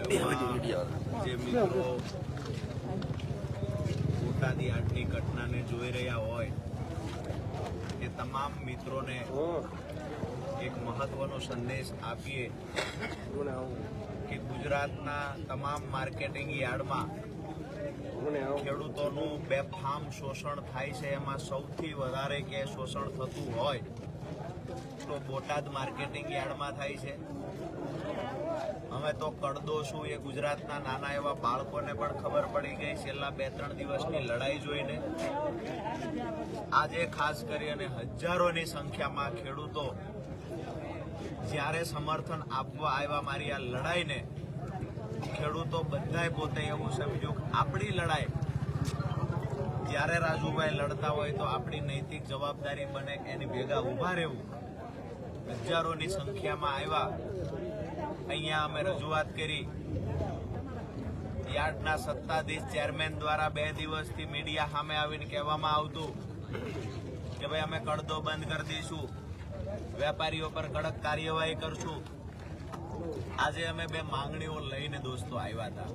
જે મિત્રો બોટાદ યાર્ડની ઘટનાને જોઈ રહ્યા હોય એ તમામ મિત્રોને એક મહત્વનો સંદેશ આપીએ કે ગુજરાતના તમામ માર્કેટિંગ યાર્ડમાં ખેડૂતોનું બેફામ શોષણ થાય છે. એમાં સૌથી વધારે કે શોષણ થતું હોય તો બોટાદ માર્કેટિંગ યાર્ડમાં થાય છે. હવે તો કડદો શું એ ગુજરાતના નાના એવા બાળકોને પણ ખબર પડી ગઈ છેલ્લા 2-3 દિવસની લડાઈ જોઈને. આજે ખાસ કરીને હજારોની સંખ્યામાં ખેડૂતો જ્યારે સમર્થન આપવા આવ્યા મારી આ લડાઈને, ખેડૂતો બધાએ પોતે એવું સમજ્યું કે આપણી લડાઈ જ્યારે રાજુભાઈ લડતા હોય તો આપણી નૈતિક જવાબદારી બને એની ભેગા ઉભા રહેવું. હજારોની સંખ્યામાં આવ્યા. અહીંયા અમે રજૂઆત કરી. યાર્ડના સત્તાધીશ ચેરમેન દ્વારા 2 દિવસથી મીડિયા સામે આવીને કહેવામાં આવતું કે ભાઈ અમે કડદો બંધ કરી દઈશું, વેપારીઓ પર કડક કાર્યવાહી કરશું. આજે અમે 2 માંગણીઓ લઈને દોસ્તો આવ્યા હતા.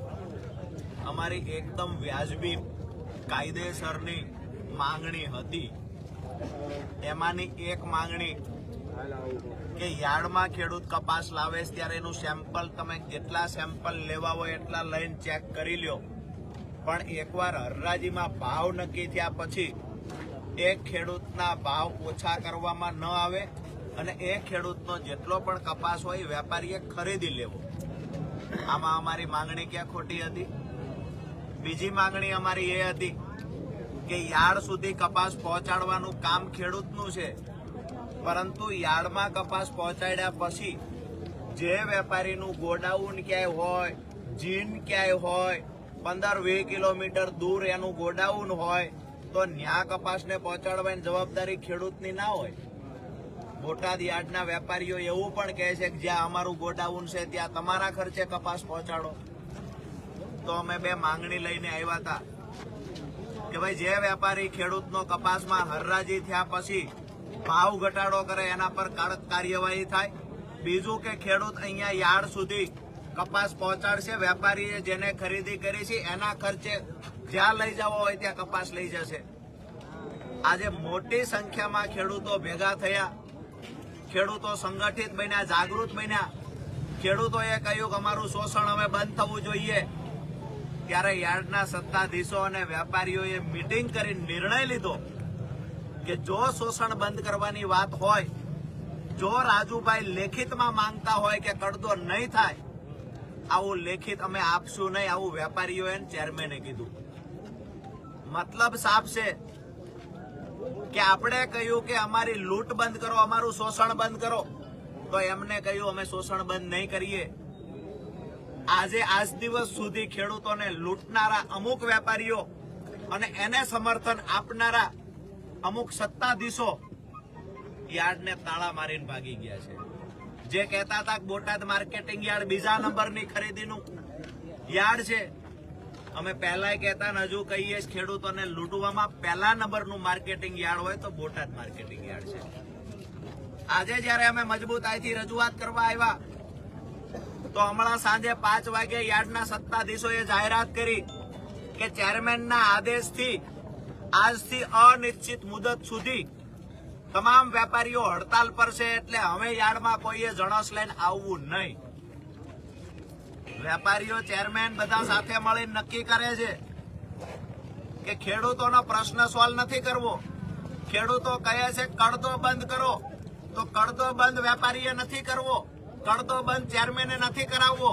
અમારી એકદમ વ્યાજબી કાયદેસરની માંગણી હતી. એમાંની એક માંગણી કે યાર્ડમાં ખેડૂત કપાસ લાવે ત્યારે એનું સેમ્પલ તમે જેટલા સેમ્પલ લેવા હોય એટલા લઈને ચેક કરી લ્યો, પણ એકવાર હરાજીમાં ભાવ નક્કી થયા પછી એક ખેડૂતના ભાવ ઓછા કરવામાં ન આવે અને એ ખેડૂતનો જેટલો પણ કપાસ હોય વેપારીએ ખરીદી લેવો. આમાં અમારી માંગણી ક્યાં ખોટી હતી? બીજી માંગણી અમારી એ હતી કે યાર્ડ સુધી કપાસ પહોંચાડવાનું કામ ખેડૂતનું છે, પરંતુ યાર્ડમાં કપાસ પહોંચાડ્યા પછી જે વેપારીનું ગોડાઉન ક્યાંય હોય, જીન ક્યાંય હોય, 15-20 કિલોમીટર દૂર એનું ગોડાઉન હોય તો ન્યા કપાસને પહોંચાડવાની જવાબદારી ખેડૂતની ના હોય. બોટાદ યાર્ડના વેપારીઓ એવું પણ કહે છે કે જ્યાં અમારું ગોડાઉન છે ત્યાં તમારા ખર્ચે કપાસ પહોંચાડો. તો અમે 2 માંગણી લઈને આવ્યા હતા કે ભાઈ જે વેપારી ખેડૂતનો કપાસમાં હરાજી થયા પછી ભાવ ઘટાડો કરે એના પર કડક કાર્યવાહી થાય. બીજું કે ખેડૂત અહીંયા યાર્ડ સુધી કપાસ પહોંચાડશે, વેપારીએ જેને ખરીદી કરી છે એના ખર્ચે જ્યાં લઈ જવો હોય ત્યાં કપાસ લઈ જશે. આજે મોટી સંખ્યામાં ખેડૂતો ભેગા થયા, ખેડૂતો સંગઠિત બન્યા, જાગૃત બન્યા. ખેડૂતોએ કહ્યું કે અમારું શોષણ હવે બંધ થવું જોઈએ. ત્યારે યાર્ડના સત્તાધીશો અને વેપારીઓએ મીટિંગ કરી નિર્ણય લીધો કે જો શોષણ બંધ કરવાની વાત હોય, જો રાજુભાઈ લેખિતમાં માંગતા હોય કે કડદો નહીં થાય, આવું લેખિત અમે આપશું નહીં, આવું વેપારીઓએ ચેરમેને કીધું. મતલબ સાફ છે કે આપણે કહ્યું કે અમારી લૂંટ બંધ કરો, અમારું શોષણ બંધ કરો, તો એમને કહ્યું અમે શોષણ બંધ નહીં કરીએ. આજે આજ દિવસ સુધી ખેડૂતોને લૂંટનારા અમુક વેપારીઓ અને એને સમર્થન આપનારા અમુક સત્તાધીશો યાર્ડને તાળા મારીને ભાગી ગયા છે. જે કહેતા હતા કે બોટાદ માર્કેટિંગ યાર્ડ બીજા નંબરની ખરીદીનું યાર્ડ છે, અમે પહેલા કહેતા ને હજુ કહીએ ખેડૂતોને લૂંટવામાં પહેલા નંબરનું માર્કેટિંગ યાર્ડ હોય તો બોટાદ માર્કેટિંગ યાર્ડ છે. આજે જયારે અમે મજબૂતાઈથી રજૂઆત કરવા આવ્યા તો હમણાં સાંજે 5 વાગે યાર્ડના સત્તાધીશોએ જાહેરાત કરી કે ચેરમેનના આદેશથી આજથી અનિશ્ચિત મુદત સુધી તમામ વેપારીઓ હડતાલ પર છે, એટલે હવે યાર્ડમાં કોઈએ જણસ લઈને આવવું નહીં. વેપારીઓ ચેરમેન બધા સાથે મળીને નક્કી કરે છે કે ખેડૂતોનો પ્રશ્ન સોલ્વ નથી કરવો. ખેડૂતો કહે છે કડદો બંધ કરો, તો કડદો બંધ વેપારીએ નથી કરવો, કડદો બંધ ચેરમેને નથી કરાવવો,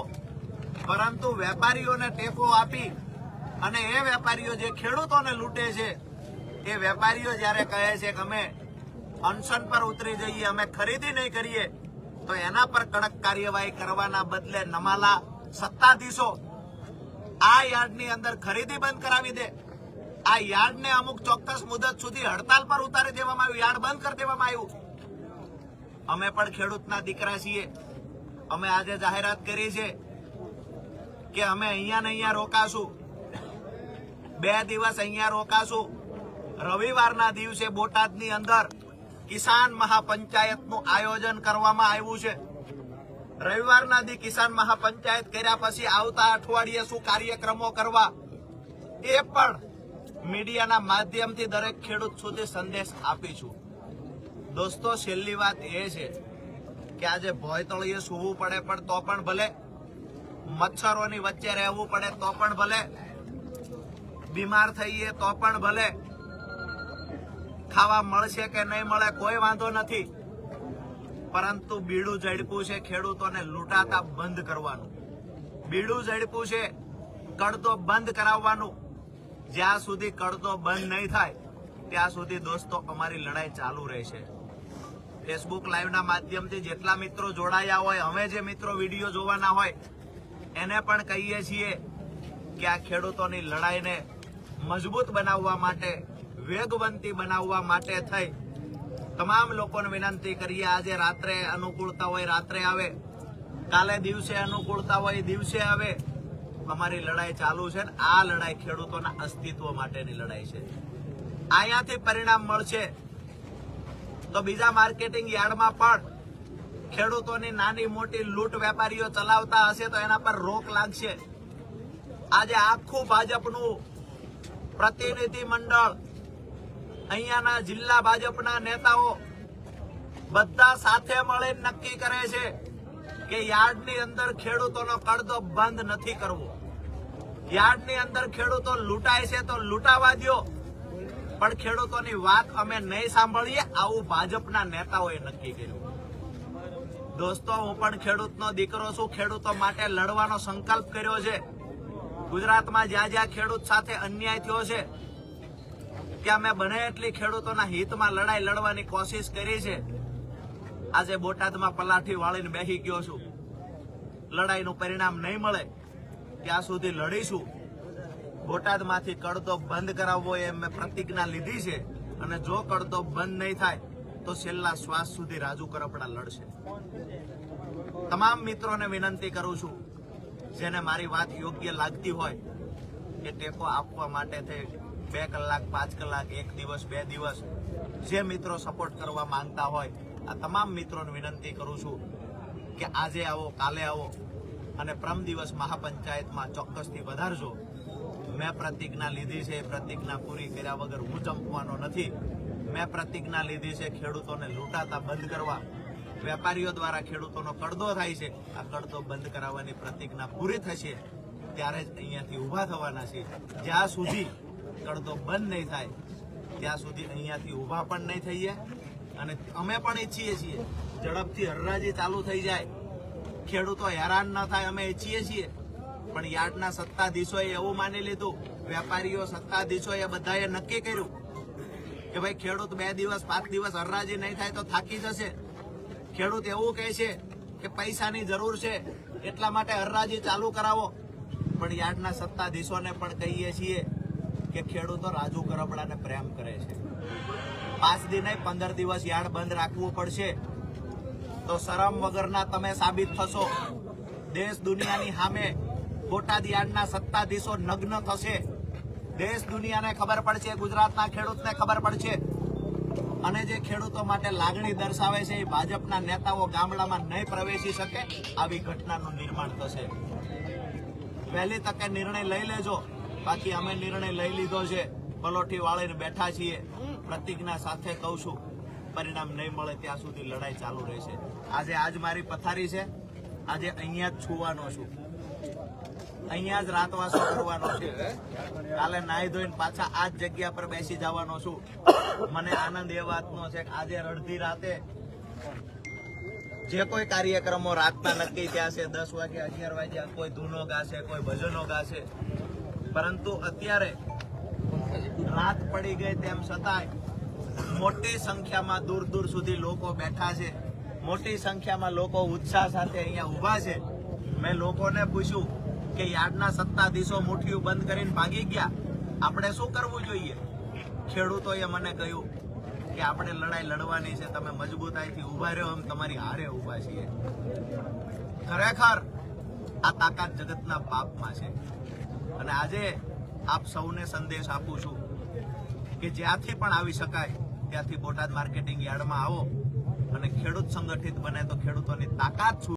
પરંતુ વેપારીઓને ટેકો આપી અને એ વેપારીઓ જે ખેડૂતોને લૂંટે છે એ વેપારીઓ જયારે કહે છે કે અમે અનશન પર ઉતરી જઈએ, અમે ખરીદી નહીં કરીએ, તો એના પર કડક કાર્યવાહી કરવાના બદલે નમાલા સત્તાધીશો આ યાર્ડની અંદર ખરીદી બંધ કરાવી દે, આ યાર્ડને અમુક ચોક્કસ મુદત સુધી હડતાલ પર ઉતારી દેવામાં આવ્યું, યાર્ડ બંધ કરી દેવામાં આવ્યું. અમે પણ ખેડૂતના દીકરા છીએ. અમે આજે જાહેરાત કરી છે કે અમે અહીંયા ને અહીંયા રોકાશું, 2 દિવસ અહીંયા રોકાશું. રવિવારના દિવસે બોટાદની અંદર કિસાન મહાપંચાયતનું આયોજન કરવામાં આવ્યું છે. રવિવારના દી કિસાન મહાપંચાયત કર્યા પછી આવતા અઠવાડિયે શું કાર્યક્રમો કરવા એ પણ મીડિયાના માધ્યમથી દરેક ખેડૂત સુધી સંદેશ આપીશું. દોસ્તો, છેલ્લી વાત એ છે કે આજે ભોય તળિયે સૂવું પડે પણ તો પણ ભલે, મચ્છરોની વચ્ચે રહેવું પડે તો પણ ભલે, બીમાર થઈએ તો પણ ભલે, ખાવા મળશે કે નહીં મળે કોઈ વાંધો નથી, પરંતુ બીડું ઝડપું છે ખેડૂતોને લૂંટાતા બંધ કરવાનું. બીડું ઝડપું છે કડતો બંધ કરાવવાનું. જ્યાં સુધી કડતો બંધ નહીં થાય ત્યાં સુધી દોસ્તો અમારી લડાઈ ચાલુ રહેશે. ફેસબુક લાઈવના માધ્યમથી જેટલા મિત્રો જોડાયા હોય, હવે જે મિત્રો વિડીયો જોવાના હોય એને પણ કહીએ છીએ કે આ ખેડૂતોની લડાઈને મજબૂત બનાવવા માટે, વેગવંતી બનાવવા માટે થઈ તમામ લોકોને વિનંતી કરીએ. આજે રાત્રે અનુકૂળતા હોય રાત્રે આવે, કાલે દિવસે અનુકૂળતા હોય દિવસે આવે. અમારી લડાઈ ચાલુ છે ને આ લડાઈ ખેડૂતોના અસ્તિત્વ માટેની લડાઈ છે. અહીંયાથી પરિણામ મળશે તો બીજા માર્કેટિંગ યાર્ડમાં પણ ખેડૂતોની નાની મોટી લૂંટ વેપારીઓ ચલાવતા હશે તો એના પર રોક લાગશે. આજે આખું ભાજપનું પ્રતિનિધિ મંડળ, અહીંયાના જિલ્લા ભાજપના નેતાઓ બધા સાથે મળી નક્કી કરે છે કે યાર્ડની અંદર ખેડૂતોનો કડદો બંધ નથી કરવો. યાર્ડની અંદર ખેડૂતો લૂંટાય છે તો લૂંટાવા દો, પણ ખેડૂતોની વાત અમે નહીં સાંભળીએ, આવું ભાજપના નેતાઓએ નક્કી કર્યું. દોસ્તો, હું પણ ખેડૂતનો દીકરો છું. ખેડૂતો માટે લડવાનો સંકલ્પ કર્યો છે. ગુજરાતમાં જ્યાં જ્યાં ખેડૂત સાથે અન્યાય થયો છે ત્યાં મેં બને એટલી ખેડૂતોના હિતમાં લડાઈ લડવાની કોશિશ કરી છે. આજે બોટાદમાં પલાઠી વાળીને બેસી ગયો છું. લડાઈનું પરિણામ નહીં મળે ત્યાં સુધી લડીશું. બોટાદમાંથી કડતો બંધ કરાવવો એ મેં પ્રતિજ્ઞા લીધી છે અને જો કડતો બંધ નહીં થાય તો છેલ્લા શ્વાસ સુધી રાજુ કરપડા લડશે. તમામ મિત્રોને વિનંતી કરું છું જેને મારી વાત યોગ્ય લાગતી હોય કે ટેકો આપવા માટે 2 કલાક 5 કલાક 1 દિવસ 2 દિવસ જે મિત્રો સપોર્ટ કરવા માંગતા હોય આ તમામ મિત્રોને વિનંતી કરું છું કે આજે આવો, કાલે આવો અને પ્રમ દિવસ મહાપંચાયતમાં ચોક્કસથી વધારજો. મેં પ્રતિજ્ઞા લીધી છે, પ્રતિજ્ઞા પૂરી કર્યા વગર હું ચંપવાનો નથી. મેં પ્રતિજ્ઞા લીધી છે ખેડૂતોને લૂંટાતા બંધ કરવા. વેપારીઓ દ્વારા ખેડૂતોનો કડદો થાય છે, આ કડદો બંધ કરાવવાની પ્રતિજ્ઞા પૂરી થશે ત્યારે જ અહીંયાથી ઊભા થવાના છે. જ્યાં સુધી કડદો બંધ નહીં થાય ત્યાં સુધી અહીંયાથી ઊભા પણ નહીં થઈએ. અને અમે પણ ઈચ્છીએ છીએ ઝડપથી હરરાજી ચાલુ થઈ જાય, ખેડૂતો હેરાન ન થાય, અમે ઈચ્છીએ છીએ. પણ યાર્ડના સત્તાધીશોએ એવું માની લીધું, વેપારીઓ સત્તાધીશોએ બધાએ નક્કી કર્યું કે ભાઈ ખેડૂત 2 દિવસ 5 દિવસ હરરાજી નહીં થાય તો થાકી જશે. ખેડૂત એવું કહે છે કે પૈસાની જરૂર છે એટલા માટે હરરાજી ચાલુ કરાવો. પણ યાર્ડના સત્તાધીશોને પણ કહીએ છીએ કે ખેડૂતો રાજુ કરપડાને પ્રેમ કરે છે. 5 દિન નહીં 15 દિવસ યાર્ડ બંધ રાખવું પડશે તો શરમ વગરના તમે સાબિત થશો. દેશ દુનિયાની સામે બોટાદ યાર્ડના સત્તાધીશો નગ્ન થશે. દેશ દુનિયાને ખબર પડશે, ગુજરાતના ખેડૂતને ખબર પડશે. અને જે ખેડૂતો માટે લાગણી દર્શાવે છે એ ભાજપના નેતાઓ ગામડામાં નહીં પ્રવેશી શકે, આવી ઘટનાનું નિર્માણ થશે. વહેલી તકે નિર્ણય લઈ લેજો. બાકી અમે નિર્ણય લઈ લીધો છે, પલોઠી વાળીને બેઠા છીએ. પ્રતિજ્ઞા સાથે કહું છું, પરિણામ નહીં મળે ત્યાં સુધી લડાઈ ચાલુ રહેશે. આજ મારી પથારી છે, આજે અહીંયા જ છુવાનો છું, અહીંયા જ રાતવાસો કરવાનો છે. કાલે નાહી ધોઈને પાછા આ જ જગ્યા પર બેસી જવાનો છું. મને આનંદ એ વાતનો છે કે આજે અડધી રાતે જે કોઈ કાર્યક્રમો રાતના નક્કી થયા છે, 10 વાગે 11 વાગ્યા, કોઈ ધૂનો ગાશે, કોઈ ભજનો ગાશે, પરંતુ અત્યારે રાત પડી ગઈ તેમ છતાંય મોટી સંખ્યામાં દૂર દૂર સુધી લોકો બેઠા છે. મોટી સંખ્યામાં લોકો ઉત્સાહ સાથે અહીંયા ઉભા છે. મેં લોકોને પૂછ્યું કે યાર્ડના સત્તાધીશો મુઠ્ઠીઓ બંધ કરીને ભાગી ગયા, આપણે શું કરવું જોઈએ? ખેડૂતોએ મને કહ્યું કે આપણે લડાઈ લડવાની છે, તમે મજબૂતાઈથી ઉભા રહ્યો, અમે તમારી હારે ઉભા છીએ. ખરેખર આ તાકાત જગતના બાપમાં છે. અને આજે આપ સૌને સંદેશ આપું છું કે જ્યાંથી પણ આવી શકાય ત્યાંથી બોટાદ માર્કેટિંગ યાર્ડમાં આવો અને ખેડૂત સંગઠિત બને તો ખેડૂતોની તાકાત